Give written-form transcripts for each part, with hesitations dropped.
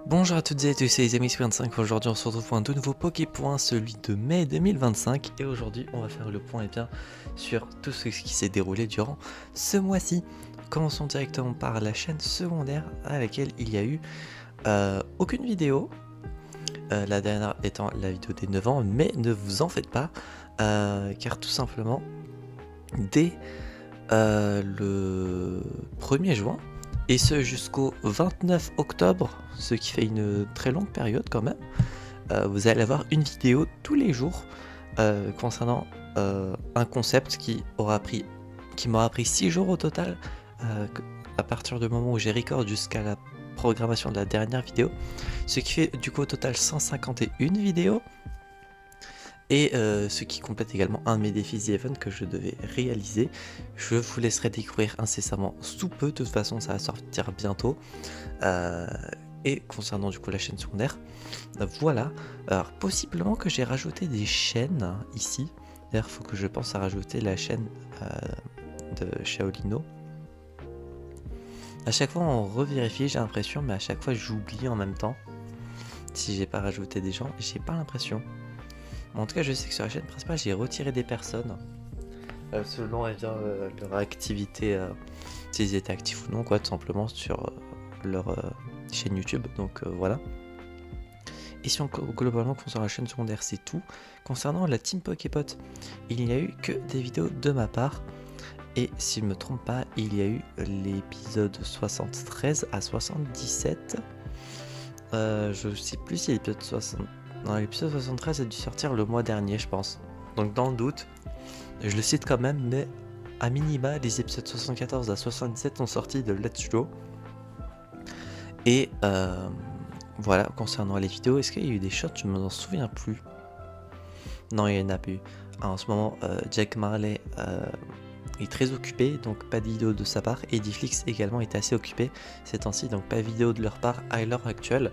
Bonjour à toutes et à tous, c'est les amis 25. Aujourd'hui on se retrouve pour un tout nouveau Poképoint, celui de mai 2025. Et aujourd'hui on va faire le point sur tout ce qui s'est déroulé durant ce mois-ci. Commençons directement par la chaîne secondaire à laquelle il y a eu aucune vidéo. La dernière étant la vidéo des 9 ans, mais ne vous en faites pas, car tout simplement dès le 1er juin, et ce jusqu'au 29 octobre, ce qui fait une très longue période quand même, vous allez avoir une vidéo tous les jours concernant un concept qui m'aura pris 6 jours au total, à partir du moment où j'ai record jusqu'à la programmation de la dernière vidéo, ce qui fait du coup au total 151 vidéos. Et ce qui complète également un de mes défis The Event que je devais réaliser. Je vous laisserai découvrir incessamment sous peu, de toute façon ça va sortir bientôt. Et concernant du coup la chaîne secondaire, voilà. Alors possiblement que j'ai rajouté des chaînes ici. D'ailleurs il faut que je pense à rajouter la chaîne de Shaolino. À chaque fois on revérifie, j'ai l'impression, mais à chaque fois j'oublie en même temps. Si j'ai pas rajouté des gens, j'ai pas l'impression. En tout cas, je sais que sur la chaîne principale, j'ai retiré des personnes selon leur activité, s'ils étaient actifs ou non, quoi, tout simplement sur leur chaîne YouTube. Donc voilà. Et si on globalement concernant la chaîne secondaire, c'est tout. Concernant la team Poképot, il n'y a eu que des vidéos de ma part. Et si je ne me trompe pas, il y a eu l'épisode 73 à 77. Je sais plus si l'épisode 60. Non, l'épisode 73 a dû sortir le mois dernier, je pense. Donc dans le doute, je le cite quand même, mais à minima, les épisodes 74 à 77 sont sortis de Let's Go. Et voilà, concernant les vidéos, est-ce qu'il y a eu des shots? Je ne m'en souviens plus. Non, il n'y en a plus. En ce moment, Jack Marley est très occupé, donc pas de vidéo de sa part. Et Difflix également est assez occupé ces temps-ci, donc pas de vidéo de leur part à l'heure actuelle.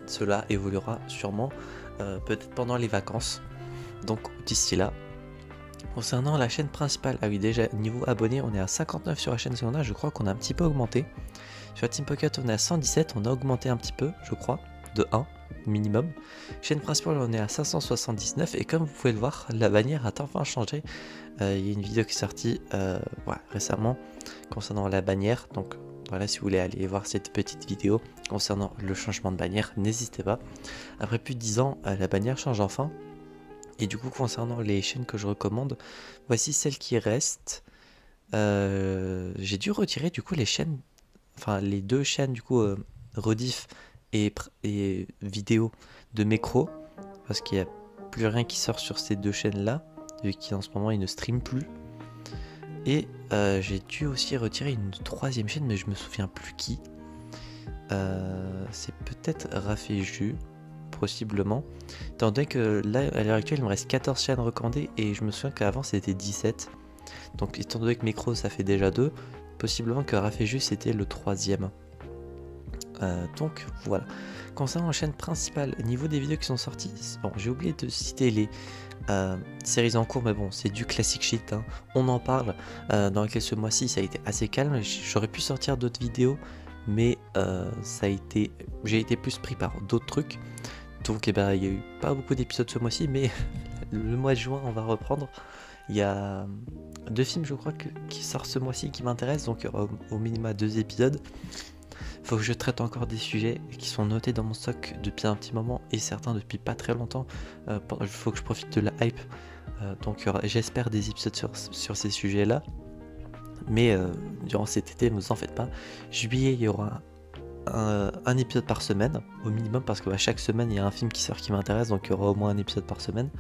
Cela évoluera sûrement peut-être pendant les vacances, donc d'ici là. Concernant la chaîne principale, ah oui, déjà niveau abonnés on est à 59 sur la chaîne secondaire, je crois qu'on a un petit peu augmenté. Sur la Team Pocket on est à 117, on a augmenté un petit peu je crois, de 1 minimum. Chaîne principale on est à 579 et comme vous pouvez le voir, la bannière a enfin changé. Il y a une vidéo qui est sortie voilà, récemment concernant la bannière, donc voilà, si vous voulez aller voir cette petite vidéo concernant le changement de bannière, n'hésitez pas. Après plus de 10 ans, la bannière change enfin. Et du coup, concernant les chaînes que je recommande, voici celles qui restent. J'ai dû retirer du coup les chaînes, enfin les deux chaînes du coup, rediff et vidéo de Mecro, parce qu'il n'y a plus rien qui sort sur ces deux chaînes là, vu qu'en ce moment ils ne streament plus. Et j'ai dû aussi retirer une troisième chaîne, mais je me souviens plus qui. C'est peut-être Raféju, possiblement. Étant donné que là, à l'heure actuelle, il me reste 14 chaînes recommandées et je me souviens qu'avant c'était 17. Donc, étant donné que Micro ça fait déjà 2, possiblement que Raféju c'était le troisième. Donc voilà. Concernant la chaîne principale, niveau des vidéos qui sont sorties, bon, j'ai oublié de citer les séries en cours, mais bon, c'est du classic shit, hein. On en parle, dans lequel ce mois-ci ça a été assez calme. J'aurais pu sortir d'autres vidéos, mais j'ai été plus pris par d'autres trucs. Donc il n'y a eu pas beaucoup d'épisodes ce mois-ci, mais le mois de juin on va reprendre. Il y a 2 films je crois qui sortent ce mois-ci qui m'intéressent, donc il y aura au minimum 2 épisodes. Faut que je traite encore des sujets qui sont notés dans mon stock depuis un petit moment et certains depuis pas très longtemps. Il faut que je profite de la hype. Donc j'espère des épisodes sur ces sujets-là. Mais durant cet été, ne vous en faites pas. Juillet, il y aura un épisode par semaine au minimum, parce que chaque semaine il y a un film qui sort qui m'intéresse, donc il y aura au moins un épisode par semaine.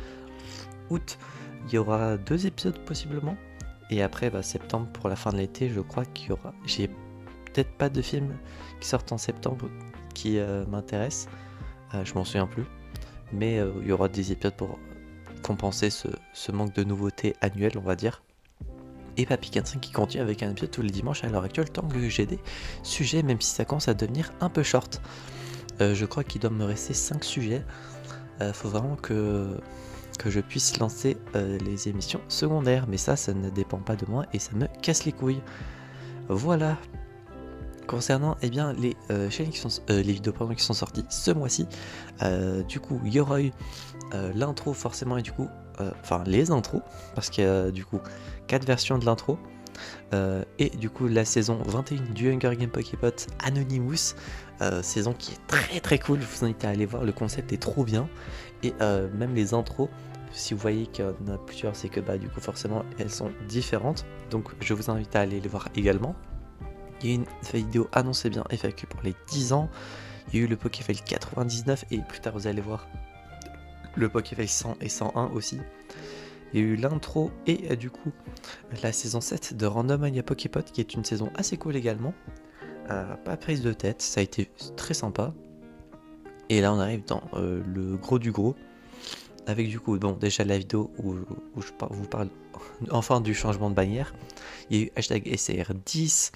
Août, il y aura 2 épisodes possiblement. Et après, septembre, pour la fin de l'été, je crois qu'il y aura... J'ai peut-être pas de films qui sortent en septembre qui m'intéressent, je m'en souviens plus, mais il y aura des épisodes pour compenser ce manque de nouveautés annuelles, on va dire. Et Papy 45 qui continue avec un épisode tous les dimanches à l'heure actuelle, tant que j'ai des sujets, même si ça commence à devenir un peu short. Je crois qu'il doit me rester 5 sujets. Faut vraiment que je puisse lancer les émissions secondaires, mais ça ne dépend pas de moi et ça me casse les couilles. Voilà. concernant eh bien, les chaînes qui sont, les vidéos pardon, qui sont sorties ce mois-ci, du coup il y aura eu l'intro forcément et du coup, enfin les intros, parce qu'il y a du coup 4 versions de l'intro. Et du coup la saison 21 du Hunger Game Poképot Anonymous, saison qui est très cool, je vous invite à aller voir, le concept est trop bien. Et même les intros, si vous voyez qu'il y en a plusieurs, c'est que bah du coup forcément elles sont différentes, donc je vous invite à aller les voir également. Il y a une vidéo annoncée bien FAQ pour les 10 ans, il y a eu le Pokéfail 99 et plus tard vous allez voir le Pokéfail 100 et 101 aussi. Il y a eu l'intro et du coup la saison 7 de Randomania Poképot qui est une saison assez cool également. Pas prise de tête, ça a été très sympa. Et là on arrive dans le gros du gros. Avec du coup, bon déjà la vidéo où je vous parle enfin du changement de bannière. Il y a eu hashtag SR10.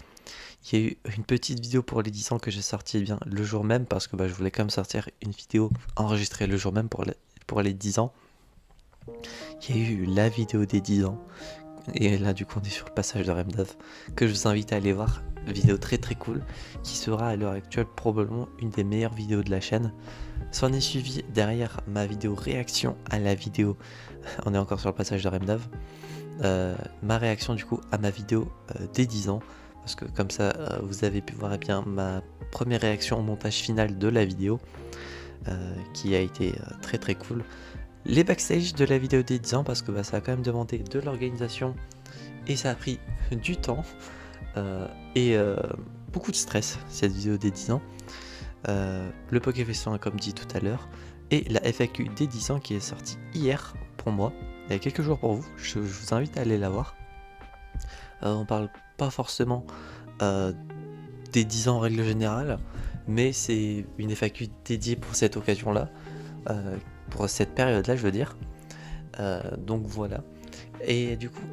Il y a eu une petite vidéo pour les 10 ans que j'ai sorti bien le jour même parce que bah, je voulais quand même sortir une vidéo enregistrée le jour même pour les 10 ans. Il y a eu la vidéo des 10 ans. Et là du coup on est sur le passage de Remdav que je vous invite à aller voir. Vidéo très cool qui sera à l'heure actuelle probablement une des meilleures vidéos de la chaîne. S'en est suivi derrière ma vidéo réaction à la vidéo, on est encore sur le passage de Remdav, ma réaction du coup à ma vidéo des 10 ans. Parce que comme ça vous avez pu voir eh bien, ma première réaction au montage final de la vidéo qui a été très cool. Les backstage de la vidéo des 10 ans parce que bah, ça a quand même demandé de l'organisation et ça a pris du temps et beaucoup de stress cette vidéo des 10 ans. Le Pokéfestin comme dit tout à l'heure et la FAQ des 10 ans qui est sortie hier pour moi, il y a quelques jours pour vous, je vous invite à aller la voir. On parle pas forcément des 10 ans en règle générale, mais c'est une FAQ dédiée pour cette occasion là. Pour cette période là je veux dire, donc voilà. Et du coup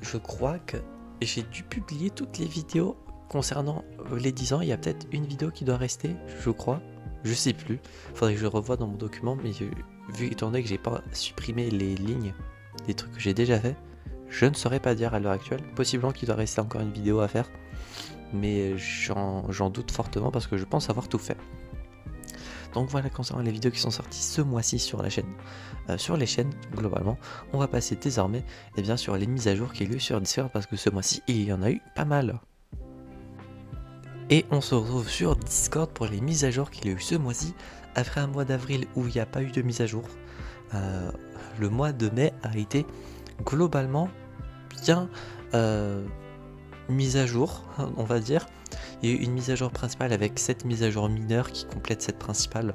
je crois que j'ai dû publier toutes les vidéos concernant les 10 ans. Il y a peut-être une vidéo qui doit rester, je crois, je sais plus, faudrait que je revoie dans mon document, mais vu étant donné que j'ai pas supprimé les lignes des trucs que j'ai déjà fait, je ne saurais pas dire à l'heure actuelle. Possiblement qu'il doit rester encore une vidéo à faire, mais j'en doute fortement parce que je pense avoir tout fait. Donc voilà concernant les vidéos qui sont sorties ce mois-ci sur la chaîne, sur les chaînes globalement. On va passer désormais eh bien, sur les mises à jour qu'il y a eu sur Discord parce que ce mois-ci il y en a eu pas mal. Et on se retrouve sur Discord pour les mises à jour qu'il y a eu ce mois-ci. Après un mois d'avril où il n'y a pas eu de mise à jour, le mois de mai a été globalement bien mise à jour, on va dire. Il y a eu une mise à jour principale avec 7 mises à jour mineures qui complètent cette principale.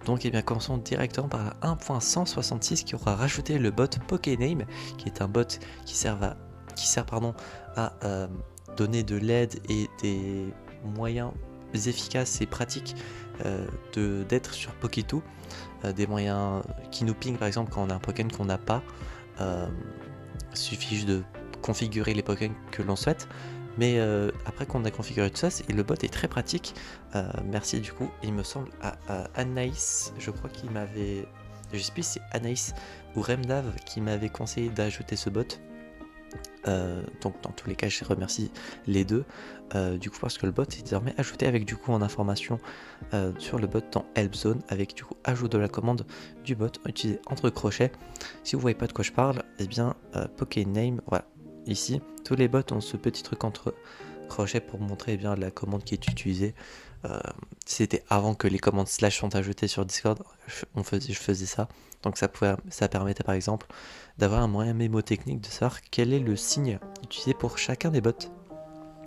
Donc eh bien commençons directement par la 1.166 qui aura rajouté le bot Pokéname, qui est un bot qui sert à donner de l'aide et des moyens efficaces et pratiques d'être sur Pokétoo. Des moyens qui nous ping par exemple quand on a un Pokémon qu'on n'a pas. Il suffit juste de configurer les Pokémon que l'on souhaite. Mais après qu'on a configuré tout ça, le bot est très pratique. Merci du coup, il me semble à Anaïs, je crois qu'il m'avait, je sais plus si c'est Anaïs ou Remdav qui m'avait conseillé d'ajouter ce bot. Donc dans tous les cas, je remercie les deux. Du coup parce que le bot est désormais ajouté avec du coup en information sur le bot dans Help Zone avec du coup ajout de la commande du bot utilisé entre crochets. Si vous voyez pas de quoi je parle, eh bien Pokéname, voilà. Ici, tous les bots ont ce petit truc entre crochets pour montrer eh bien, la commande qui est utilisée. C'était avant que les commandes slash sont ajoutées sur Discord, je faisais ça. Donc ça permettait par exemple d'avoir un moyen mémotechnique de savoir quel est le signe utilisé pour chacun des bots.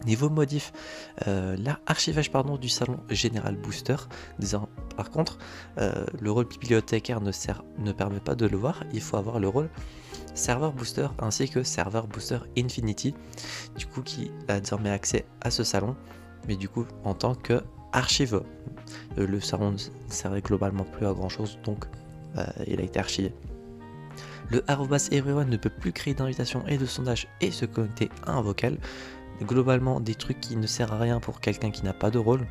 Niveau modif, l'archivage du salon général booster. Par contre, le rôle bibliothécaire ne permet pas de le voir. Il faut avoir le rôle serveur booster ainsi que serveur booster Infinity, du coup qui a désormais accès à ce salon, mais du coup en tant que archive. Le salon ne servait globalement plus à grand chose, donc il a été archivé. Le @everyone ne peut plus créer d'invitation et de sondage et se connecter à un vocal. Globalement des trucs qui ne servent à rien pour quelqu'un qui n'a pas de rôle.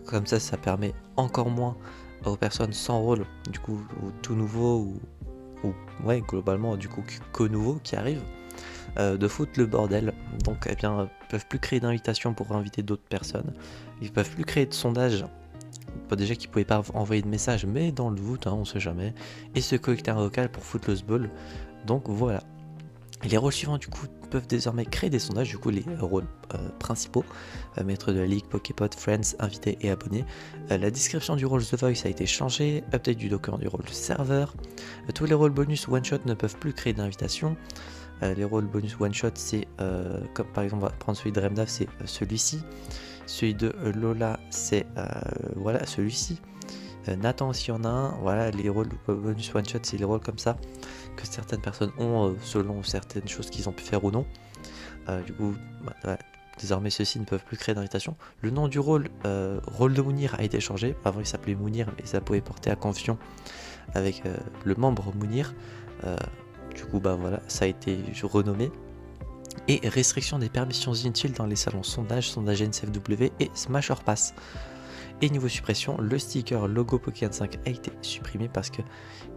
Comme ça permet encore moins aux personnes sans rôle, du coup ou tout nouveau ou ouais globalement du coup que nouveau qui arrive, de foutre le bordel. Donc eh bien, ils peuvent plus créer d'invitation pour inviter d'autres personnes. Ils peuvent plus créer de sondage. Pas déjà qu'ils pouvaient pas envoyer de message, mais dans le doute, hein, on sait jamais. Et se connecter un vocal pour foutre le ball. Donc voilà. Les rôles suivants du coup peuvent désormais créer des sondages, du coup les rôles principaux, maître de la ligue, Poképod, Friends, invités et abonnés. La description du rôle The Voice a été changée, update du document du rôle serveur. Tous les rôles bonus one shot ne peuvent plus créer d'invitation. Les rôles bonus one shot c'est comme par exemple on va prendre celui de Remdav, c'est celui-ci. Celui de Lola c'est voilà celui-ci. Nathan aussi en a un, voilà les rôles bonus one shot c'est les rôles comme ça que certaines personnes ont selon certaines choses qu'ils ont pu faire ou non. Du coup ouais, désormais ceux-ci ne peuvent plus créer d'invitation. Le nom du rôle, rôle de Mounir a été changé, avant il s'appelait Mounir mais ça pouvait porter à confusion avec le membre Mounir. Du coup bah voilà ça a été renommé. Et restriction des permissions inutiles dans les salons sondage, sondage NCFW et Smash or Pass. Et niveau suppression, le sticker logo Pokémon 5 a été supprimé parce que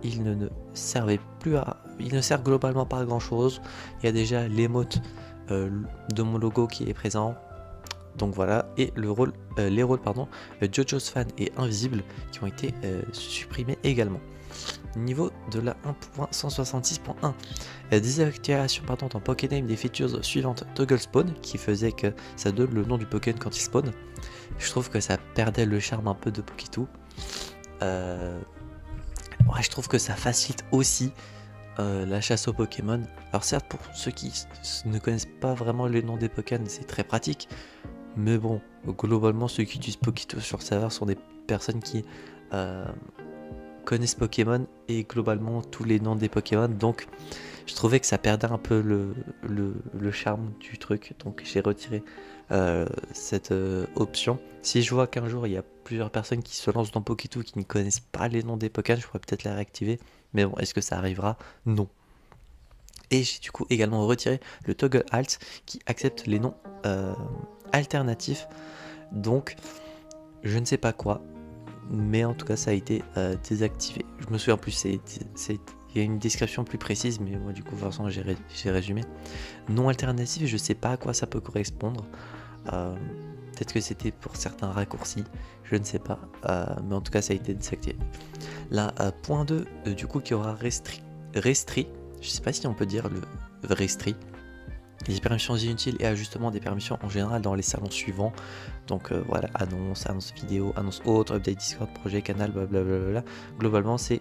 il ne servait plus à... Il ne sert globalement pas à grand chose. Il y a déjà l'émote de mon logo qui est présent. Donc voilà, et les rôles JoJo's Fan et Invisible qui ont été supprimés également. Niveau de la 1.166.1, désactivation dans Pokéname des features suivantes Toggle Spawn qui faisait que ça donne le nom du Pokémon quand il spawn. Je trouve que ça perdait le charme un peu de Pokétoo. Ouais, je trouve que ça facilite aussi la chasse aux Pokémon. Alors certes pour ceux qui ne connaissent pas vraiment les noms des Pokémon c'est très pratique. Mais bon, globalement ceux qui utilisent Pokétoo sur le serveur sont des personnes qui connaissent Pokémon et globalement tous les noms des Pokémon, donc je trouvais que ça perdait un peu le charme du truc, donc j'ai retiré cette option. Si je vois qu'un jour il y a plusieurs personnes qui se lancent dans Pokétoo qui ne connaissent pas les noms des Pokémon, je pourrais peut-être la réactiver, mais bon, est-ce que ça arrivera? Non. Et j'ai du coup également retiré le toggle alt qui accepte les noms alternatifs, donc je ne sais pas quoi, mais en tout cas ça a été désactivé. Je me souviens plus, il y a une description plus précise, mais moi du coup de toute façon j'ai résumé. Non alternatif, je sais pas à quoi ça peut correspondre. Peut-être que c'était pour certains raccourcis, je ne sais pas, mais en tout cas ça a été désactivé. La point 2 du coup qui aura restri, je sais pas si on peut dire le restri. Les permissions inutiles et ajustements des permissions en général dans les salons suivants. Donc voilà, annonce vidéo, annonce autre, update Discord, projet, canal, blablabla. Globalement, c'est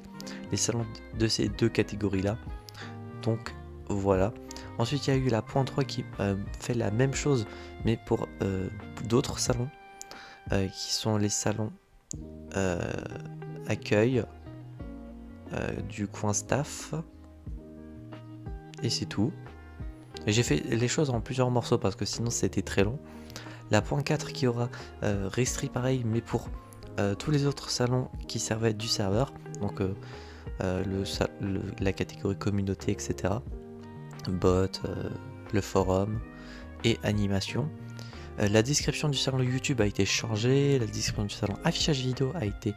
les salons de ces deux catégories-là. Donc voilà. Ensuite, il y a eu la point 3 qui fait la même chose, mais pour d'autres salons, qui sont les salons accueil du coin staff. Et c'est tout. J'ai fait les choses en plusieurs morceaux parce que sinon c'était très long. La point 4 qui aura restri pareil mais pour tous les autres salons qui servaient du serveur. Donc la catégorie communauté etc. Bot, le forum et animation. La description du salon YouTube a été changée. La description du salon affichage vidéo a été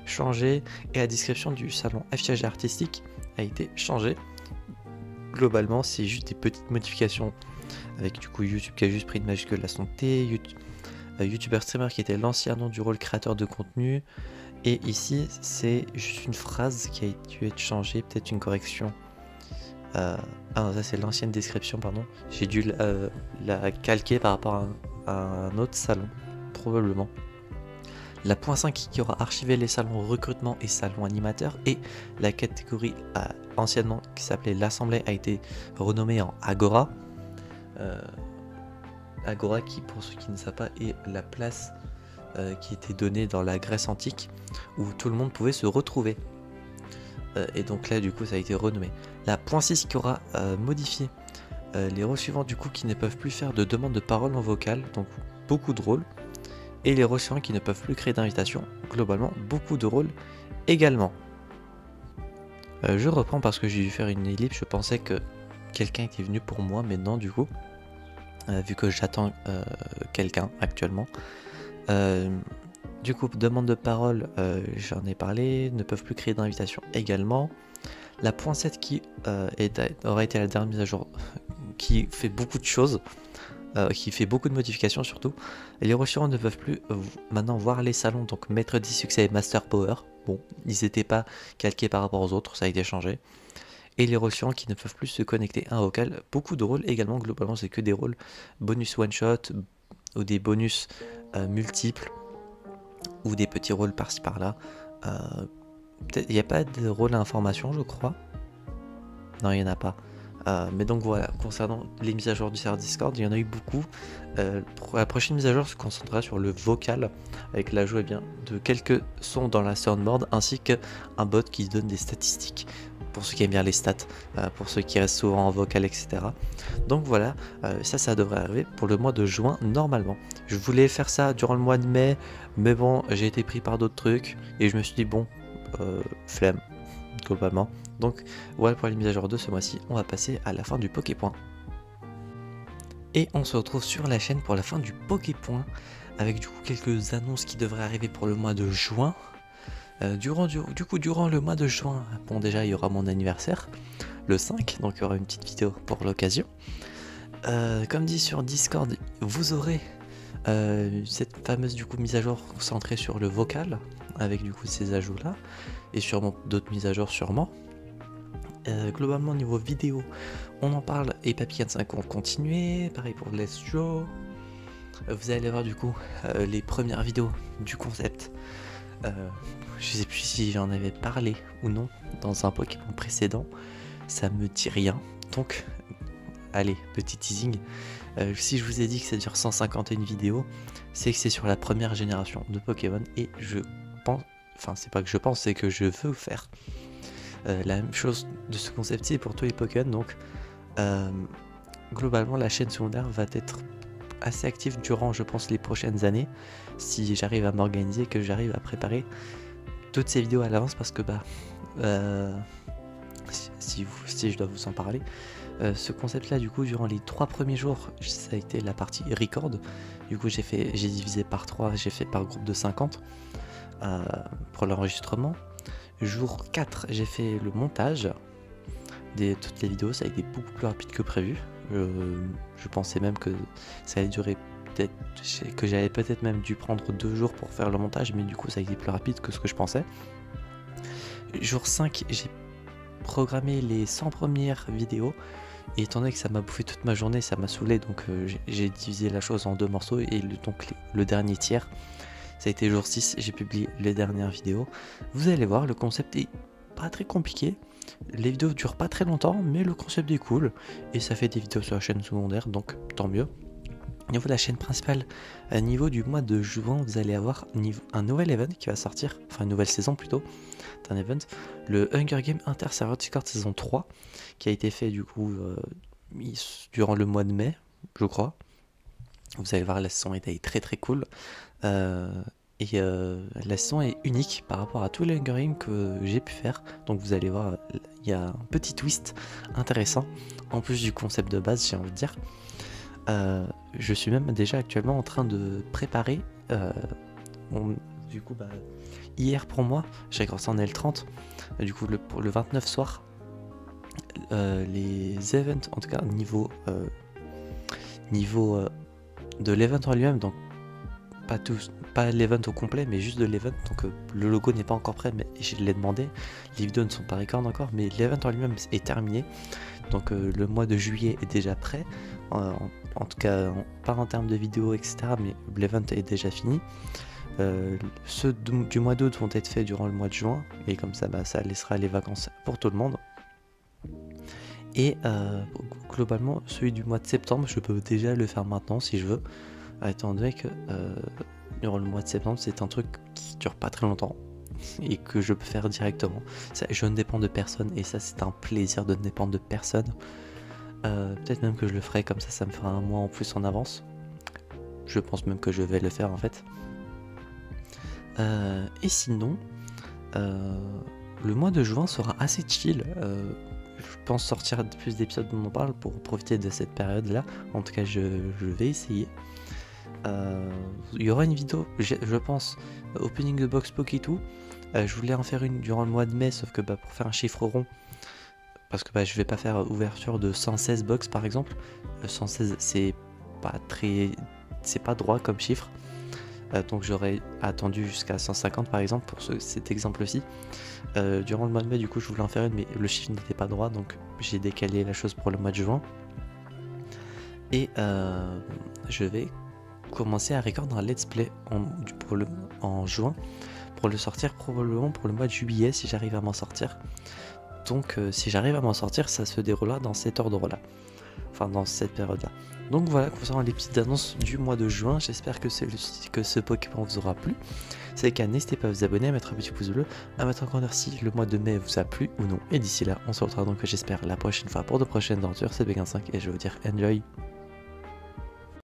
changée. Et la description du salon affichage artistique a été changée. Globalement, c'est juste des petites modifications avec du coup YouTube qui a juste pris une majuscule à son T, YouTuber streamer qui était l'ancien nom du rôle créateur de contenu, et ici c'est juste une phrase qui a dû être changée, peut-être une correction. Ah non, ça c'est l'ancienne description, pardon. J'ai dû la calquer par rapport à un autre salon, probablement. La point 5 qui aura archivé les salons recrutement et salons animateurs, et la catégorie anciennement qui s'appelait l'Assemblée a été renommée en Agora. Agora qui, pour ceux qui ne savent pas, est la place qui était donnée dans la Grèce antique où tout le monde pouvait se retrouver. Et donc là du coup ça a été renommé. La point 6 qui aura modifié les rôles suivants du coup qui ne peuvent plus faire de demande de parole en vocal, donc beaucoup de rôles. Et les rôles suivants qui ne peuvent plus créer d'invitation, globalement beaucoup de rôles également. Je reprends parce que j'ai dû faire une ellipse, je pensais que quelqu'un était venu pour moi, mais non du coup, vu que j'attends quelqu'un actuellement. Du coup, demande de parole, j'en ai parlé, ne peuvent plus créer d'invitation également. La point 7 qui aura été la dernière mise à jour qui fait beaucoup de choses, qui fait beaucoup de modifications surtout. Et les rôles suivants ne peuvent plus maintenant voir les salons, donc Maître 10 Succès et Master Power. Bon, ils n'étaient pas calqués par rapport aux autres, ça a été changé. Et les rôles suivants qui ne peuvent plus se connecter à un vocal. Beaucoup de rôles également, globalement c'est que des rôles bonus one shot ou des bonus multiples ou des petits rôles par-ci par-là. Il n'y a pas de rôle à information, je crois. Non, il n'y en a pas. Mais donc voilà, concernant les mises à jour du serveur Discord, il y en a eu beaucoup. Pour la prochaine mise à jour se concentrera sur le vocal, avec l'ajout de quelques sons dans la soundboard, ainsi qu'un bot qui donne des statistiques, pour ceux qui aiment bien les stats, pour ceux qui restent souvent en vocal, etc. Donc voilà, ça devrait arriver pour le mois de juin normalement. Je voulais faire ça durant le mois de mai, mais bon, j'ai été pris par d'autres trucs, et je me suis dit bon, flemme, globalement. Donc voilà pour les mises à jour de ce mois-ci, on va passer à la fin du Poképoint. Et on se retrouve sur la chaîne pour la fin du Poképoint, avec du coup quelques annonces qui devraient arriver pour le mois de juin. Durant le mois de juin, bon déjà il y aura mon anniversaire, le 5, donc il y aura une petite vidéo pour l'occasion. Comme dit sur Discord, vous aurez cette fameuse du coup mise à jour centrée sur le vocal, avec du coup ces ajouts là, et sûrement d'autres mises à jour sûrement. Globalement niveau vidéo on en parle et Papillon 5 ont continué, pareil pour Let's Show. Vous allez voir du coup les premières vidéos du concept. Je sais plus si j'en avais parlé ou non dans un Pokémon précédent, ça me dit rien, donc allez, petit teasing. Si je vous ai dit que ça dure 151 vidéos, c'est que c'est sur la première génération de Pokémon, et je pense, enfin c'est pas que je pense, c'est que je veux faire la même chose de ce concept-ci pour tous les Pokémon. Donc globalement la chaîne secondaire va être assez active durant, je pense, les prochaines années, si j'arrive à m'organiser, que j'arrive à préparer toutes ces vidéos à l'avance, parce que si je dois vous en parler, ce concept là du coup durant les 3 premiers jours ça a été la partie record. Du coup j'ai divisé par 3, j'ai fait par groupe de 50 pour l'enregistrement. Jour 4 j'ai fait le montage de toutes les vidéos, ça a été beaucoup plus rapide que prévu. Je pensais même que ça allait durer que j'avais peut-être même dû prendre 2 jours pour faire le montage, mais du coup ça a été plus rapide que ce que je pensais. Jour 5 j'ai programmé les 100 premières vidéos, et étant donné que ça m'a bouffé toute ma journée, ça m'a saoulé, donc j'ai divisé la chose en 2 morceaux, et donc le dernier tiers ça a été jour 6, j'ai publié les dernières vidéos. Vous allez voir, le concept est pas très compliqué, les vidéos durent pas très longtemps, mais le concept est cool, et ça fait des vidéos sur la chaîne secondaire, donc tant mieux. Au niveau de la chaîne principale, à niveau du mois de juin, vous allez avoir un nouvel event qui va sortir, enfin une nouvelle saison plutôt, d'un event, le Hunger Game Inter-Server Discord saison 3, qui a été fait du coup durant le mois de mai, je crois. Vous allez voir, la saison est très très cool. La saison est unique par rapport à tous les Hunger Games que j'ai pu faire. Donc vous allez voir, il y a un petit twist intéressant, en plus du concept de base, j'ai envie de dire. Je suis même déjà actuellement en train de préparer, du coup hier pour moi, j'ai commencé en L30, du coup pour le 29 soir, les events, en tout cas niveau de l'event en lui-même, donc pas l'event au complet, mais juste de l'event. Donc le logo n'est pas encore prêt, mais je l'ai demandé, les vidéos ne sont pas record encore, mais l'event en lui-même est terminé. Donc le mois de juillet est déjà prêt, en tout cas pas en termes de vidéos etc, mais l'event est déjà fini. Ceux du mois d'août vont être faits durant le mois de juin, et comme ça ça laissera les vacances pour tout le monde. Et globalement celui du mois de septembre je peux déjà le faire maintenant si je veux, étant donné que durant le mois de septembre c'est un truc qui dure pas très longtemps et que je peux faire directement. Ça, je ne dépends de personne, et ça c'est un plaisir de ne dépendre de personne. Peut-être même que je le ferai comme ça me fera un mois en plus en avance. Je pense même que je vais le faire en fait. Et sinon le mois de juin sera assez chill. Je pense sortir plus d'épisodes dont on parle pour profiter de cette période là. En tout cas je vais essayer. Il y aura une vidéo, je pense, opening the box Pokétoo. Je voulais en faire une durant le mois de mai, sauf que pour faire un chiffre rond, parce que bah, je vais pas faire ouverture de 116 box par exemple. 116 c'est pas droit comme chiffre. Donc j'aurais attendu jusqu'à 150 par exemple pour cet exemple-ci. Durant le mois de mai, du coup, je voulais en faire une, mais le chiffre n'était pas droit, donc j'ai décalé la chose pour le mois de juin. Et je vais commencer à record un let's play en juin pour le sortir probablement pour le mois de juillet si j'arrive à m'en sortir. Donc si j'arrive à m'en sortir, ça se déroulera dans cet ordre-là. Enfin, dans cette période-là. Donc voilà, concernant les petites annonces du mois de juin, j'espère que ce Pokémon vous aura plu. Si c'est le cas, n'hésitez pas à vous abonner, à mettre un petit pouce bleu, à mettre en commentaire si le mois de mai vous a plu ou non. Et d'ici là, on se retrouvera donc, j'espère, la prochaine fois pour de prochaines aventures. C'est Béguin5 et je vais vous dire enjoy.